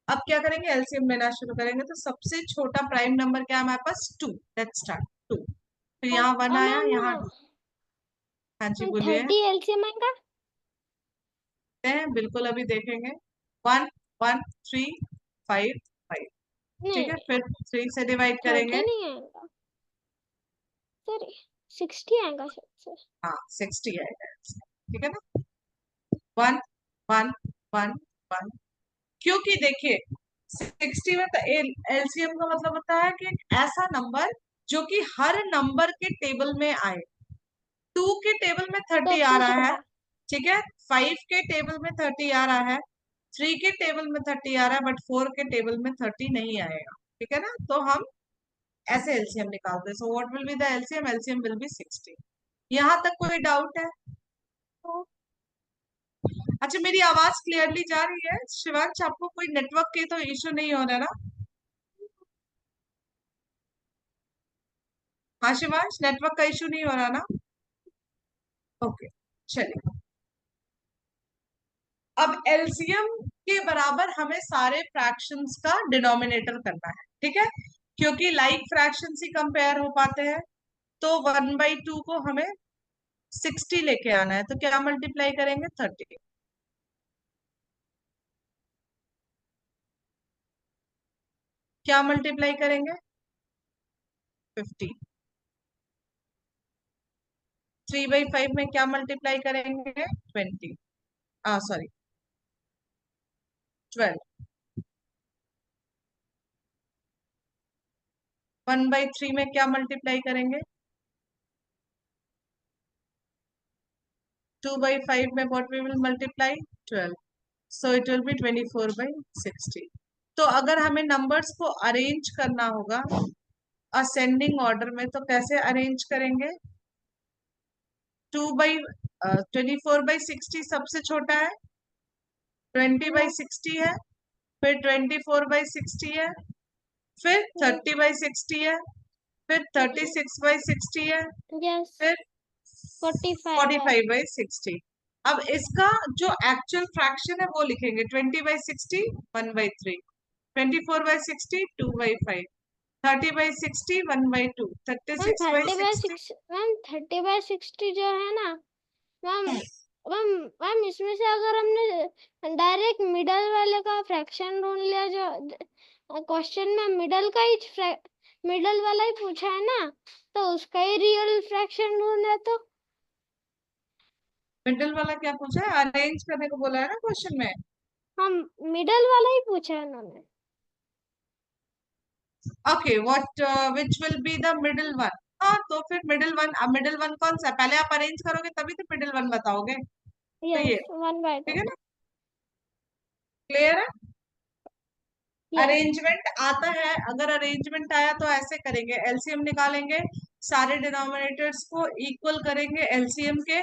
अब क्या करेंगे, एलसीएम लेना शुरू करेंगे। तो सबसे छोटा प्राइम नंबर क्या है हमारे पास, 2। Let's start, 2। फिर यहाँ 1 आया, यहाँ, मैम हाँ जी बोलिए। 30 एलसीएम आएगा। हैं बिल्कुल, अभी देखेंगे। 1 1 3 5 5, ठीक है। नहीं, फिर 3 से डिवाइड 30 करेंगे, नहीं आएगा सर, 60 आएगा शायद से। हाँ 60 आएगा, ठीक है ना। 1 1 1 1, क्योंकि देखिए 60 में एलसीएम का मतलब होता है कि एक ऐसा नंबर जो कि हर नंबर के टेबल में आए। 2 के टेबल में 30 आ सबसे रहा है, छोटा। ठीक है। 5 के टेबल में 30 आ रहा है, 3 के टेबल में 30 आ रहा है, बट 4 के टेबल में 30 नहीं आएगा, ठीक है ना। तो हम ऐसे एलसीएम निकालते हैं। So what will be the LCM, LCM will be 60। यहां तक कोई डाउट है? तो अच्छा, मेरी आवाज क्लियरली जा रही है शिवांश? आपको कोई नेटवर्क के तो इश्यू नहीं हो रहा ना? हाँ शिवांश, नेटवर्क का इश्यू नहीं हो रहा ना? ओके, चलिए। अब एलसीएम के बराबर हमें सारे फ्रैक्शंस का डिनोमिनेटर करना है, ठीक है, क्योंकि लाइक फ्रैक्शंस ही कंपेयर हो पाते हैं। तो 1/2 को हमें 60 लेके आना है, तो क्या मल्टीप्लाई करेंगे, 30। क्या मल्टीप्लाई करेंगे, 50। 3/5 में क्या मल्टीप्लाई करेंगे, 20, सॉरी 12। 1/3 में क्या मल्टीप्लाई करेंगे, 2/5 में what we will multiply, 12। So it will be 24/60। तो अगर हमें नंबर्स को अरेंज करना होगा असेंडिंग ऑर्डर में, तो कैसे अरेंज करेंगे, 24/60 सबसे छोटा है, 20/60 है, फिर 24/60 है, फिर 30/60 है, फिर 36/60 है, यस, फिर 45 है। 45/60। अब इसका जो एक्चुअल फ्रैक्शन है वो लिखेंगे, 20/60 1/3, 24/60 2/5, 30/60 1/2, मैम 36/60। मैम 30/60 जो है ना मैम, मैम मैम इसमें से अगर हमने डायरेक्ट मिडल वाले का फ्रैक्शन ढूंढ लिया, जो क्वेश्चन में मिडल का ही मिडल वाला ही पूछा है ना, तो उसका ही रियल फ्रैक्शन ढूंढना, तो मिडिल वाला क्या पूछा है, अरेंज करने को बोला है ना क्वेश्चन में। हम मिडल वाला ही पूछा है उन्होंने। Okay, what which will be the middle one. हाँ, तो फिर मिडिल वन, अब मिडिल वन कौन सा है, पहले आप अरेंज करोगे तभी तो मिडिल वन बताओगे। तो ये, यस, 1/2। ठीक है ना, क्लियर है। यस, अरेंजमेंट आता है, अगर अरेंजमेंट आया तो ऐसे करेंगे, एलसीएम निकालेंगे, सारे डिनोमिनेटर्स को इक्वल करेंगे एलसीएम के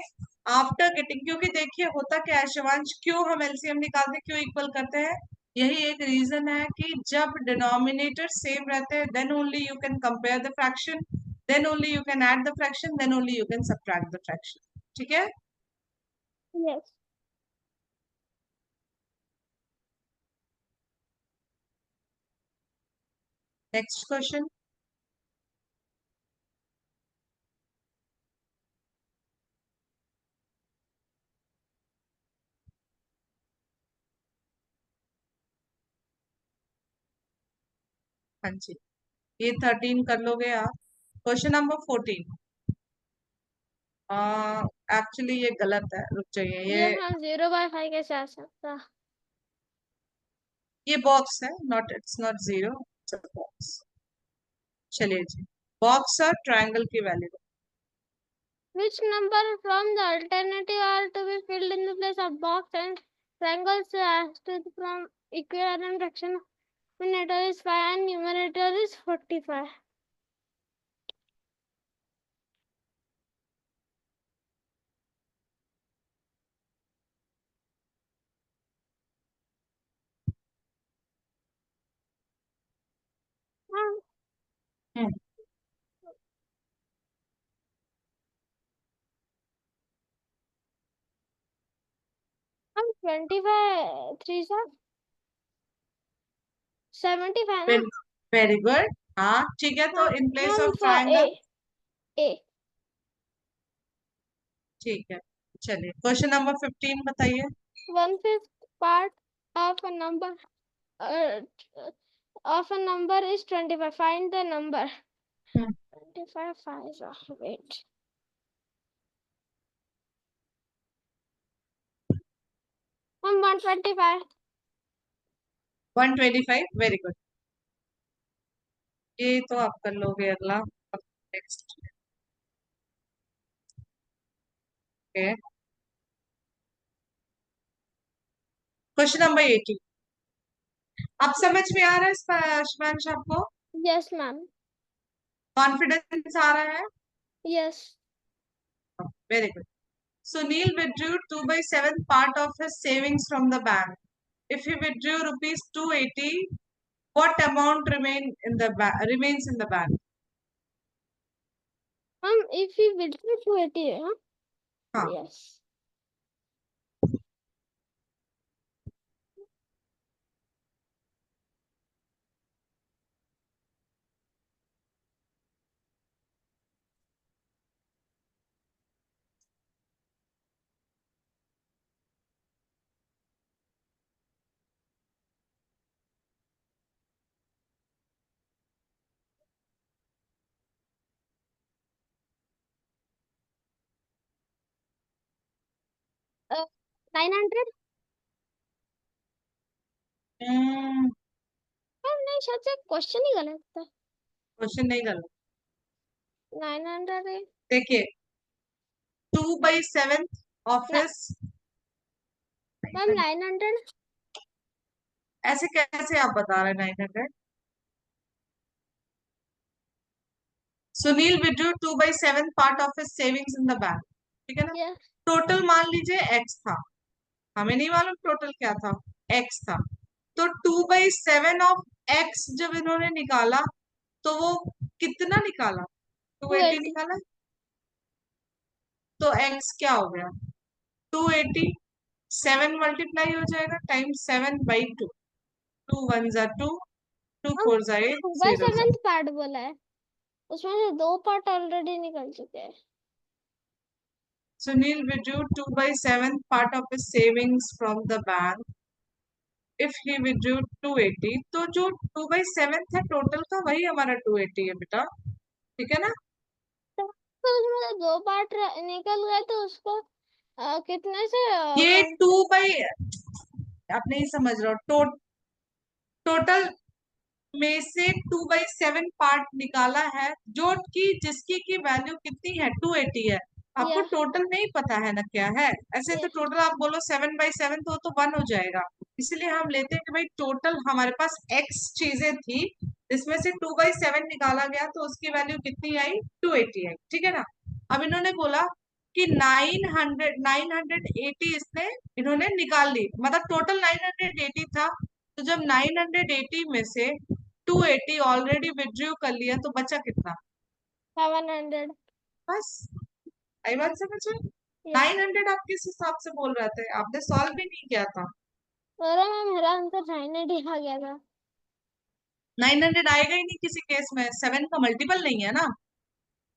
आफ्टर गेटिंग। क्योंकि देखिए होता क्या है शिवांश, क्यों हम एलसीएम निकालते, क्यों इक्वल करते हैं, यही एक रीजन है कि जब डिनोमिनेटर सेम रहते हैं then only you can compare the fraction, then only you can add the fraction, then only you can subtract the fraction, ठीक है। यस। Next question. हाँ जी, ये 13 कर लोगे आप, क्वेश्चन नंबर 14। एक्चुअली ये गलत है, रुक जाइए। ये मैम 0/5 कैसे आ सकता? ये बॉक्स है, not, it's not zero, it's a box. चलिए जी, बॉक्स और ट्रायंगल की value. Which number from the alternative are to be filled in the place of box and triangles as to from equivalent fraction? Numerator is 5 and numerator is 45. Ma'am, hmm, 25 3 sir 75 ना? Very good. हाँ ठीक है, तो in place Ma'am of for triangle. A ठीक है, चलिए क्वेश्चन नंबर 15 बताइए। 1/5 part of a number uh, is 25. Find the number. 25 5 wait. Ma'am 125. 125, very good. ये तो आप कर लोगे। अगला नेक्स्ट। Okay, question number 18। आप समझ में आ रहा है शिवांश आपको? Yes ma'am. कॉन्फिडेंस आ रहा है? Yes. Very good. Sunil withdrew 2/7 part of his savings from the bank. If he withdrew rupees 280, what amount remains in the bank? Ma'am if we withdraw 280 huh? हाँ, Yes. Uh, 900? Ma'am नहीं शायद से क्वेश्चन ही गलत था। क्वेश्चन नहीं गलत। 900 है। देखिए, 2/7 of ना his, मैम 900 ऐसे कैसे आप बता रहे हैं 900? Sunil withdrew 2/7 part of his savings in the bank, ठीक है ना? yes टोटल मान लीजिए x था, हमें नहीं मालूम टोटल क्या था, x था। तो 2/7 ऑफ x जब इन्होंने निकाला तो वो कितना निकाला? 280 280 निकाला। तो x क्या हो गया? 280, 7 मल्टीप्लाई हो जाएगा टाइम 7/2। 2 1 जा 2, 2 हम 4 जा 8, 0 जा। 7th पार्ट बोला है उसमें से 2 पार्ट ऑलरेडी निकल चुके हैं। Sunil withdrew 2/7 part of his savings from the bank. If he withdrew 280, तो जो 2/7 है टोटल का वही हमारा 280 है बेटा, ठीक है ना? तो उसमें से 2 पार्ट निकल गए तो उसको कितने से ये आप नहीं समझ रहे हो। टोटल में से 2/7 पार्ट निकाला है, जो कि जिसकी की वैल्यू कितनी है? 280 है। आपको या टोटल नहीं पता है ना क्या है? ऐसे तो टोटल आप बोलो 7/7 तो 1 हो जाएगा। इसलिए हम लेते हैं कि भाई टोटल हमारे पास x चीजें थी, इसमें से 2/7 निकाला गया तो उसकी वैल्यू कितनी आई? 280 आई, ठीक है ना? अब इन्होंने बोला कि 980 इन्होंने निकाल ली, मतलब टोटल 980 था। तो जब 980 में से 280 ऑलरेडी विड्रॉ कर लिया तो बचा कितना? 700 बस, आई बात समझ में? यस 900 आप किस हिसाब से बोल रहे थे? आपने सॉल्व भी नहीं किया था। अरे मैम मेरा आंसर 980 आ गया था। 900 आएगा ही नहीं किसी केस में, 7 का मल्टीपल नहीं है ना।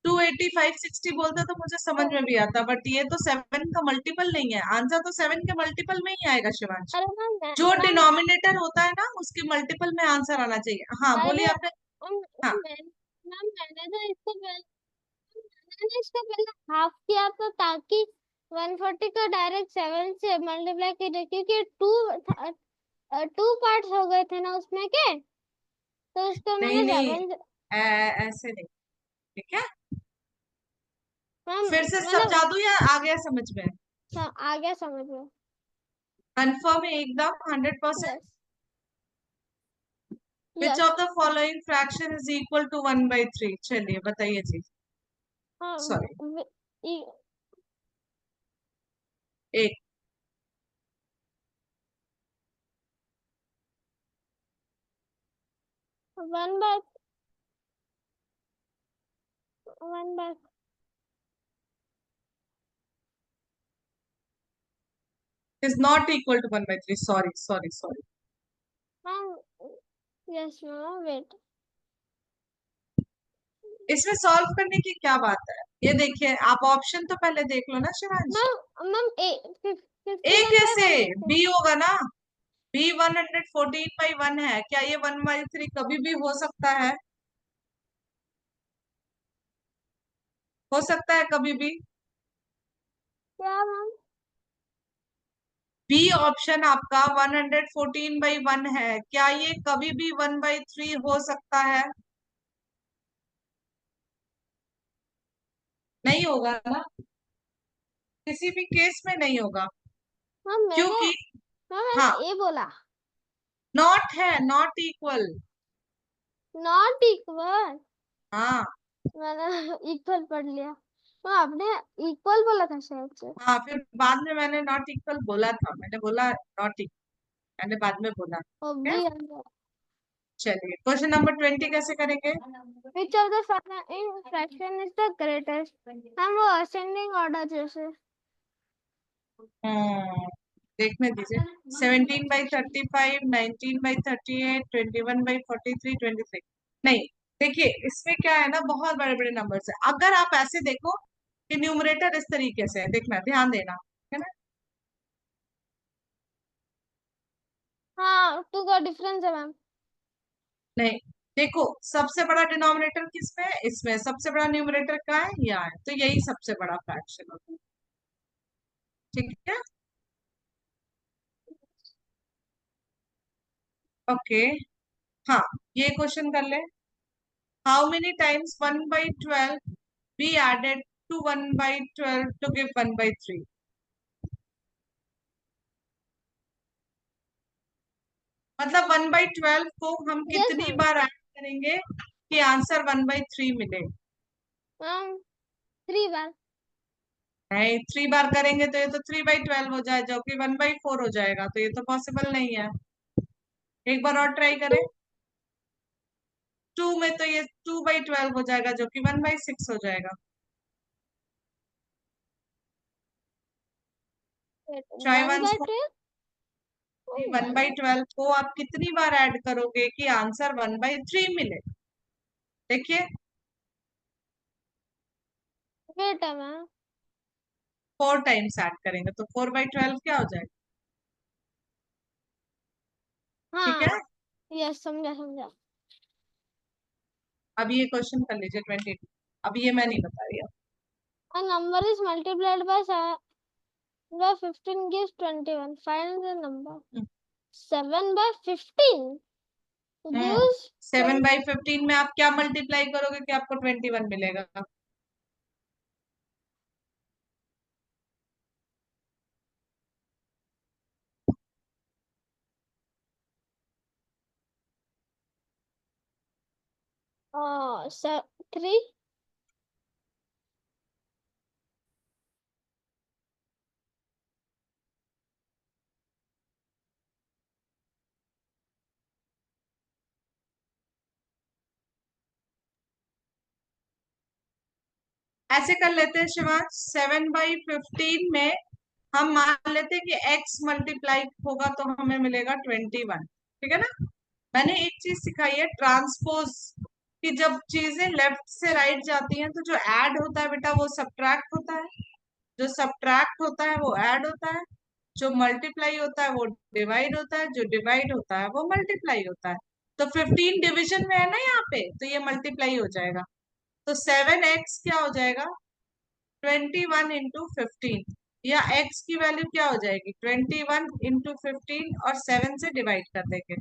280 560 बोलते तो मुझे समझ में भी आता, बट ये तो 7 का मल्टीपल नहीं है। आंसर तो 7 के मल्टीपल में ही आएगा शिवांश। अरे मैम जो मैम डिनोमिनेटर होता है ना उसके मल्टीपल में आंसर आना चाहिए। हाँ अरे बोलिए आपने। हाँ, मैम मैंने तो मैंने इसको पहले हाफ किया था ताकि 140 को डायरेक्ट 7 से मल्टीप्लाई कीजिए, क्योंकि टू पार्ट्स हो गए थे ना उसमें के, तो उसको नहीं मैंने नहीं 7 ऐसे नहीं, ठीक है। मैम फिर से मतलब समझा दूं या आ गया समझ में? आ गया समझ में। कंफर्म है एकदम 100%? Yes which yes of the following fraction is equal to 1/3? चलिए बताइए जी। हाँ सॉरी, व- ई- एक 1/1 is not equal to 1/3। Sorry sorry sorry. हाँ यस मैम वेट। इसमें सॉल्व करने की क्या बात है? ये देखिए, आप ऑप्शन तो पहले देख लो ना शिवांश। मैम मैम ए 51/150। कैसे? बी होगा ना। बी 114/1 है, क्या ये 1/3 कभी भी हो सकता है? हो सकता है कभी भी? क्या मैम? बी ऑप्शन आपका 114/1 है, क्या ये कभी भी 1/3 हो सकता है? नहीं होगा ना, किसी भी केस में नहीं होगा, मैम क्योंकि मैंने हाँ, ए बोला नॉट है, नॉट इक्वल। Not equal. हाँ मैंने इक्वल पढ़ लिया, तो आपने इक्वल बोला था शायद से। हाँ, फिर बाद में मैंने नॉट इक्वल बोला था, मैंने बोला नॉट इक्वल, मैंने बाद में बोला। ओ क्या? बी चलिए क्वेश्चन नंबर 20 कैसे करेंगे? which of the following fraction is the greatest? हम वो असेंडिंग ऑर्डर जैसे। हम्म, देखने दीजिए। 17/35, 19/38, 21/43, 23। नहीं, देखिए इसमें क्या है ना, बहुत बड़े बड़े नंबर्स है। अगर आप ऐसे देखो कि न्यूमरेटर इस तरीके से है, देखना, ध्यान देना, है ना। हाँ 2 का डिफरेंस है मैम। नहीं, देखो सबसे बड़ा डिनोमिनेटर किसमें है? इसमें। सबसे बड़ा न्यूमरेटर क्या है? यहाँ है, तो यही सबसे बड़ा फ्रैक्शन होता है, ठीक है। ओके, हाँ, ये क्वेश्चन कर ले। How many times 1/12 be added to 1/12 to give 1/3? मतलब 1/12 को हम यस कितनी मैम। बार ऐड करेंगे कि आंसर 1/3 मिले? मैम 3 बार। नहीं, 3 बार करेंगे तो ये तो 3/12 हो जाए, जो कि 1/4 हो जाएगा, तो ये तो पॉसिबल नहीं है। एक बार और ट्राई करें। 2 में तो ये 2/12 हो जाएगा, जो कि 1/6 हो जाएगा। ट्राई वन वंस बाय मोर। ट्वेल्व 1/12 को आप कितनी बार ऐड करोगे कि आंसर 1/3 मिले? देखिए, वेट है मैम। 4 टाइम्स ऐड करेंगे तो 4/12 क्या हो जाएगा? ठीक है। हाँ यस समझा समझा। अब ये क्वेश्चन कर लीजिए 22। अब ये मैं नहीं बता रही अब। A number is multiplied by 15 gives 21. Find the number. 7/15 gives 7/15 में आप क्या मल्टीप्लाई करोगे कि आपको 21 मिलेगा? uh, 3. ऐसे कर लेते हैं शिवांश, 7/15 में हम मान लेते हैं कि x मल्टीप्लाई होगा तो हमें मिलेगा 21, ठीक है ना। मैंने एक चीज सिखाई है, ट्रांसपोज, कि जब चीजें लेफ्ट से राइट जाती हैं तो जो ऐड होता है बेटा वो सब्ट्रैक्ट होता है, जो सब्ट्रैक्ट होता है वो ऐड होता है, जो मल्टीप्लाई होता है वो डिवाइड होता है, जो डिवाइड होता है वो मल्टीप्लाई होता है। तो 15 डिवीजन में है ना यहाँ पे, तो ये मल्टीप्लाई हो जाएगा। तो 7x क्या हो जाएगा 21 इंटू 15, या x की वैल्यू क्या हो जाएगी 21 इंटू 15 और 7 से डिवाइड कर देंगे।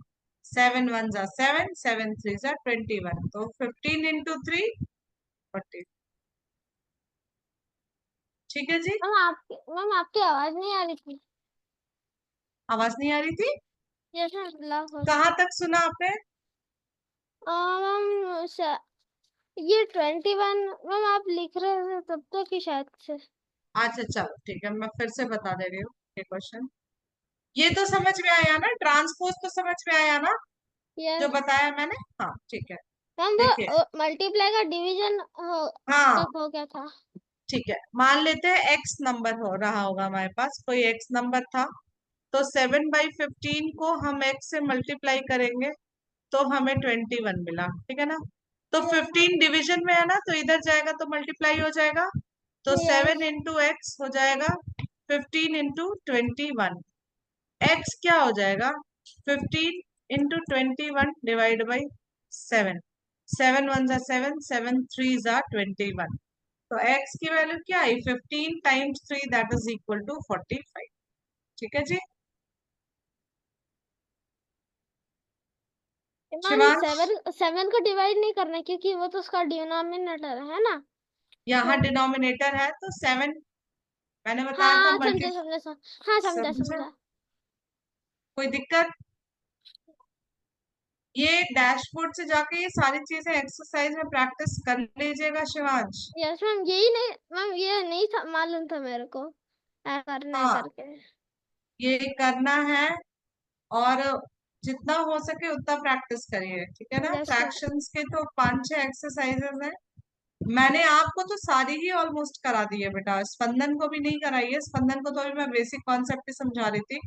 7 1 जा 7, 7 3 जा 21, तो 15 इंटू 3 40। ठीक है जी। मैम आपकी आवाज नहीं आ रही थी। आवाज नहीं आ रही थी? यस मैम, लॉक हो कहाँ तक सुना आपने? मैम ये 21 मैम आप लिख रहे थे तब तक ही शायद से। अच्छा चलो ठीक है, मैं फिर से बता दे रही हूँ ये क्वेश्चन। ये तो समझ में आया ना, ट्रांसपोज तो समझ में आया ना जो यस बताया मैंने? हाँ ठीक है। मैम, देखिए, वो मल्टीप्लाई का डिवीजन हाँ तक हो गया था। ठीक है, मान लेते हैं एक्स नंबर हो रहा होगा हमारे पास, कोई एक्स नंबर था, तो 7/15 को हम एक्स से मल्टीप्लाई करेंगे तो हमें 21 मिला, ठीक है ना? तो 15 डिवीजन में है ना, तो इधर जाएगा तो मल्टीप्लाई हो जाएगा, तो 7 यस इंटू एक्स हो जाएगा 15 इंटू 21। एक्स क्या हो जाएगा 15 इंटू 21 डिवाइड बाई 7। 7 1 जा 7, 7 3 जा 21, तो x की वैल्यू क्या आई 15 times 3 that is equal to 45। ठीक है जी। मैम, शिवांश, 7 को डिवाइड नहीं करना क्योंकि वो तो उसका डिनोमिनेटर है ना। यहाँ तो डिनोमिनेटर है तो 7 मैंने बताया था हाँ मल्टी। हाँ समझा समझा? समझा। कोई दिक्कत? ये डैशबोर्ड से जाके ये सारी चीजें एक्सरसाइज में प्रैक्टिस कर लीजिएगा शिवांश। यस मैम, यही नहीं मैम, ये नहीं था मालूम था मेरे को करना है हाँ, करके। ये करना है, और जितना हो सके उतना प्रैक्टिस करिए, ठीक है ना? Yes ma'am. फ्रैक्शंस के तो 5-6 एक्सरसाइजेस हैं। मैंने आपको तो सारी ही ऑलमोस्ट करा दी है बेटा, स्पंदन को भी नहीं कराई है, स्पंदन को तो अभी मैं बेसिक कॉन्सेप्ट ही समझा रही थी।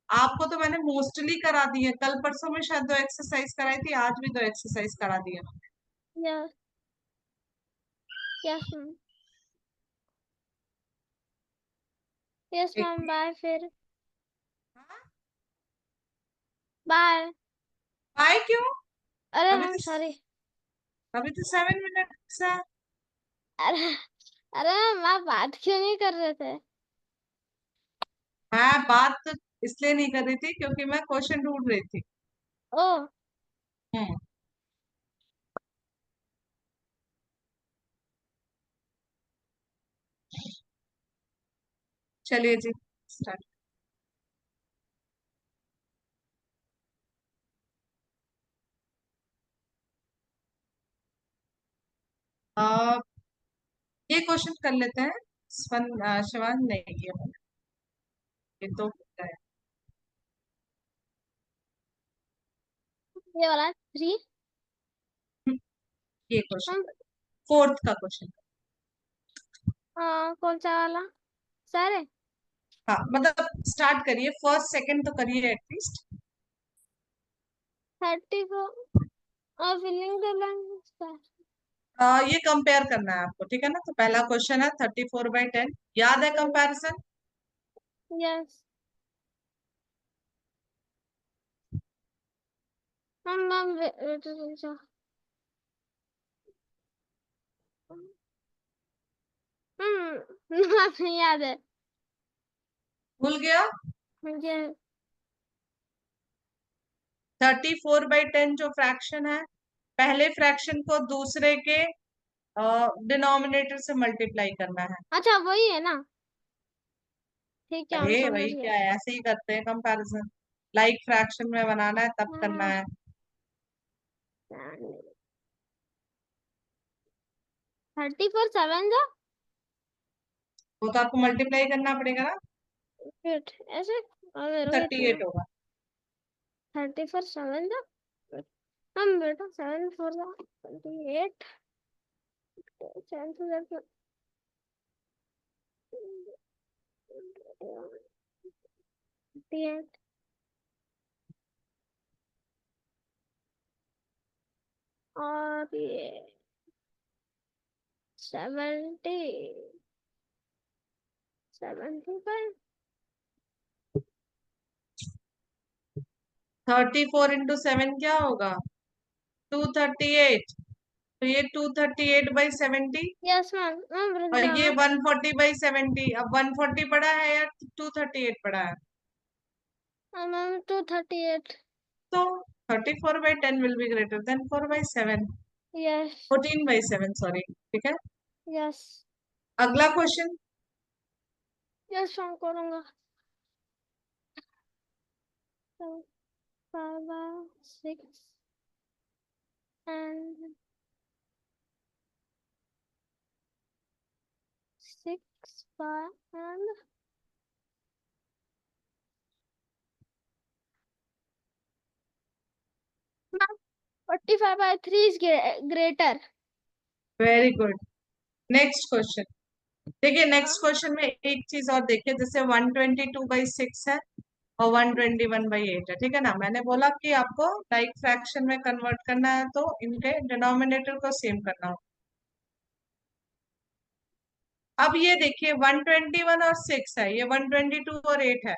आपको तो मैंने मोस्टली करा दी है, कल परसों में शायद 2 एक्सरसाइज कराई थी, आज भी 2 एक्सरसाइज करा दी है। Yes yes ma'am. यस एक मैम, बाय फिर। हाँ? बाय। आए क्यों? अरे अभी मैम तो सॉरी। 7 मिनट्स है। अरे अरे मैम, आप बात क्यों नहीं कर रहे थे? मैं बात तो इसलिए नहीं कर रही थी क्योंकि मैं क्वेश्चन ढूंढ रही थी। ओ हम्म। चलिए जी, स्टार्ट। ये क्वेश्चन कर लेते हैं। शिवान नहीं, ये तो होता है। ये वाला 3। ये क्वेश्चन, हम फोर्थ का क्वेश्चन। कौन सा वाला? सारे हाँ मतलब स्टार्ट करिए, फर्स्ट सेकंड तो करिए एटलीस्ट। 34 और फिलिंग द ब्लैंक्स। ये कंपेयर करना है आपको, ठीक है ना? तो पहला क्वेश्चन है 34/10, याद है कंपैरिजन? यस मैम, वेट नहीं याद है भूल गया? मुझे। 34/10 जो फ्रैक्शन है, पहले फ्रैक्शन को दूसरे के डिनोमिनेटर से मल्टीप्लाई करना है। अच्छा वही है ना? ठीक है, हम अरे समझ वही गए। क्या है, ऐसे ही करते हैं कंपैरिजन, लाइक फ्रैक्शन में बनाना है तब करना है। 34 7 जा। वो तो आपको मल्टीप्लाई करना पड़ेगा ना, वेट ऐसे और मेरे को इतना 38 होगा। 34 7 जा। हम बेटा 7 4 जा 28 7 4 28 और ये 70 75। 34 इंटू 7 क्या होगा 238, तो ये 238/70 यस मैम। मैम रुक और ये जाओ। 140/70। अब 140 बड़ा है या 238 बड़ा है? मैम 238। तो 34/10 will be greater than 4/7, yes 14/7 sorry, ठीक है। यस अगला क्वेश्चन। यस मैम करूँगा। So 5/6 and 6/, and 45/3 is greater. Very good. Next question देखिए। नेक्स्ट क्वेश्चन में एक चीज और देखिए, जैसे 122/6 है और 121/8 है, ठीक है ना। मैंने बोला कि आपको लाइक फ्रैक्शन में कन्वर्ट करना है तो इनके डिनोमिनेटर को सेम करना हो। अब ये देखिए 121 और 6 है, ये 122 और 8 है।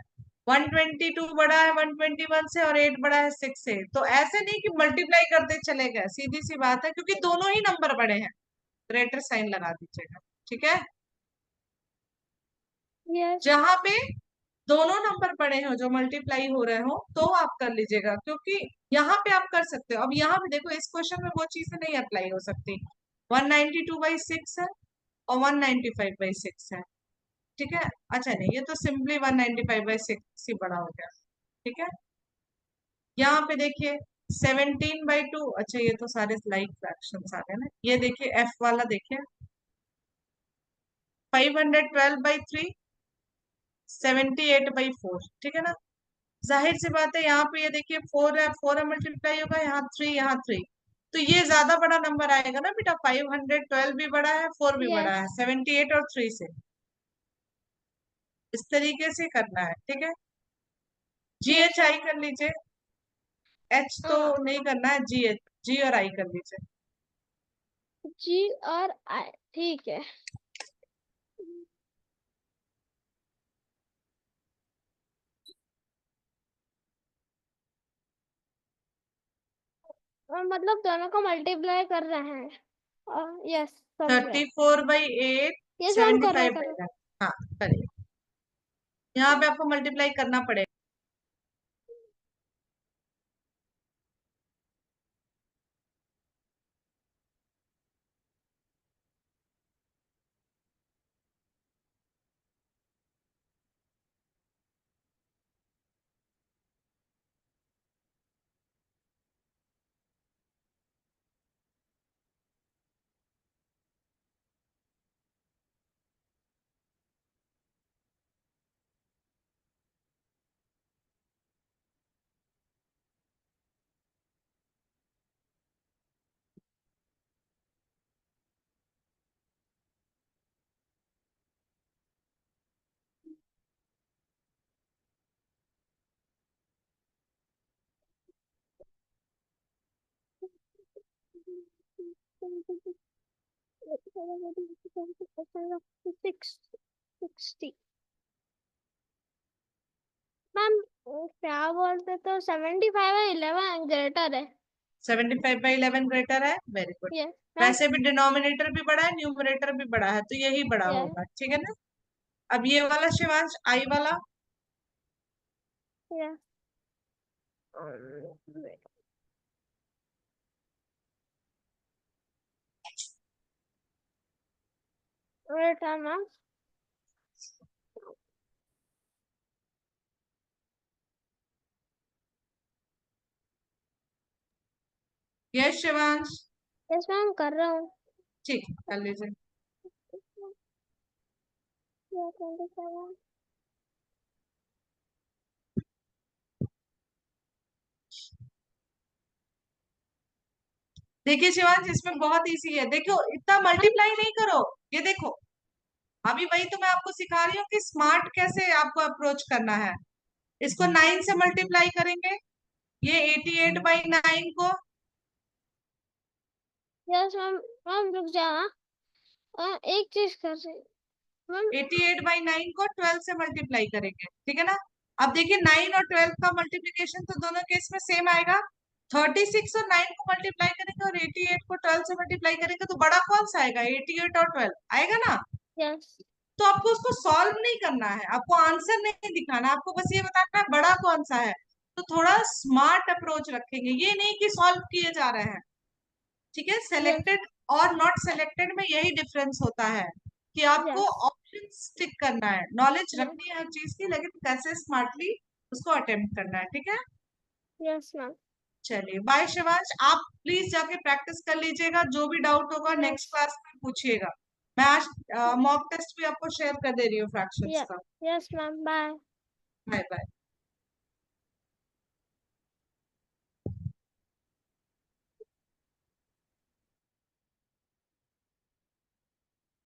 122 बड़ा है 121 से और 8 बड़ा है 6 से। तो ऐसे नहीं कि मल्टीप्लाई करते चले गए, सीधी सी बात है, क्योंकि दोनों ही नंबर बड़े हैं। ग्रेटर साइन लगा दीजिएगा, ठीक है। Yes. जहां पे दोनों नंबर बड़े हो जो मल्टीप्लाई हो रहे हो तो आप कर लीजिएगा, क्योंकि यहाँ पे आप कर सकते हो। अब यहाँ पे देखो, इस क्वेश्चन में वो चीजें नहीं अप्लाई हो सकती। 192/6 है और 195/6 है, ठीक है। अच्छा नहीं, ये तो सिंपली 195/6 ही बड़ा हो गया, ठीक है। यहाँ पे देखिए 17/2। अच्छा ये तो सारे लाइक फ्रैक्शंस आ गए ना। ये देखिए एफ वाला देखिए 512/3, 78/4, ठीक है ना। जाहिर सी बात है, यहाँ पे ये देखिए 4 है, 4 मल्टीप्लाई होगा, यहाँ 3, यहाँ 3, तो ये ज्यादा बड़ा नंबर आएगा ना बेटा। 512 भी बड़ा है, 4 भी बड़ा Yes. है, 78 और 3 से। इस तरीके से करना है, ठीक है। Yes. GHI कर लीजिए, H तो नहीं करना है, G और I कर लीजिए। G और I, ठीक है। मतलब दोनों को मल्टीप्लाई कर रहे हैं। यस समझ गए। 34/8, यस मैम कर रहे 75/9। हाँ करिए, यहाँ पे आपको मल्टीप्लाई करना पड़ेगा। सिक्स 60। मैम क्या बोलते, तो 75/11 ग्रेटर है। 75/11 ग्रेटर है, वेरी गुड। Yes ma'am. वैसे भी डिनोमिनेटर भी बड़ा है, न्यूमरेटर भी बड़ा है, तो यही बड़ा यस होगा, ठीक है ना। अब ये वाला शिवांश आई वाला, यस वेट मैम। ये शिवांश, यस मैम कर रहा हूँ। ठीक कर लीजिए। 27। देखिए शिवांश, इसमें बहुत इजी है, देखो इतना मल्टीप्लाई नहीं करो। ये देखो, अभी वही तो मैं आपको सिखा रही हूँ कि स्मार्ट कैसे आपको अप्रोच करना है। इसको 9 से मल्टीप्लाई करेंगे, ये 88/9 को यस मैम। मैम रुक जा। एक चीज कर रही मैम। 88/9 को 12 से मल्टीप्लाई करेंगे, ठीक है ना। अब देखिए 9 और 12 का मल्टीप्लीकेशन तो दोनों केस में सेम आएगा, 36 और 9 को मल्टीप्लाई करेंगे और 88 को 12 से मल्टीप्लाई करेंगे तो बड़ा कौन सा आएगा? 88 और 12 आएगा ना। यस तो आपको उसको सॉल्व नहीं करना है, आपको आंसर नहीं दिखाना, आपको बस ये बताना है बड़ा कौन सा है। तो थोड़ा स्मार्ट अप्रोच रखेंगे, ये नहीं कि सॉल्व किए जा रहे हैं। ठीक है, सेलेक्टेड और नॉट सेलेक्टेड में यही डिफरेंस होता है कि आपको यस ऑप्शन टिक करना है, नॉलेज यस रखनी है हर चीज की, लेकिन कैसे स्मार्टली उसको अटेम्प्ट करना है। ठीक है, यस मैम चलिए बाय शिवांश, आप प्लीज जाके प्रैक्टिस कर लीजिएगा, जो भी डाउट होगा नेक्स्ट यस क्लास में पूछिएगा। मैं आज मॉक टेस्ट भी आपको शेयर कर दे रही हूँ फ्रैक्शंस का। Yes ma'am bye bye bye.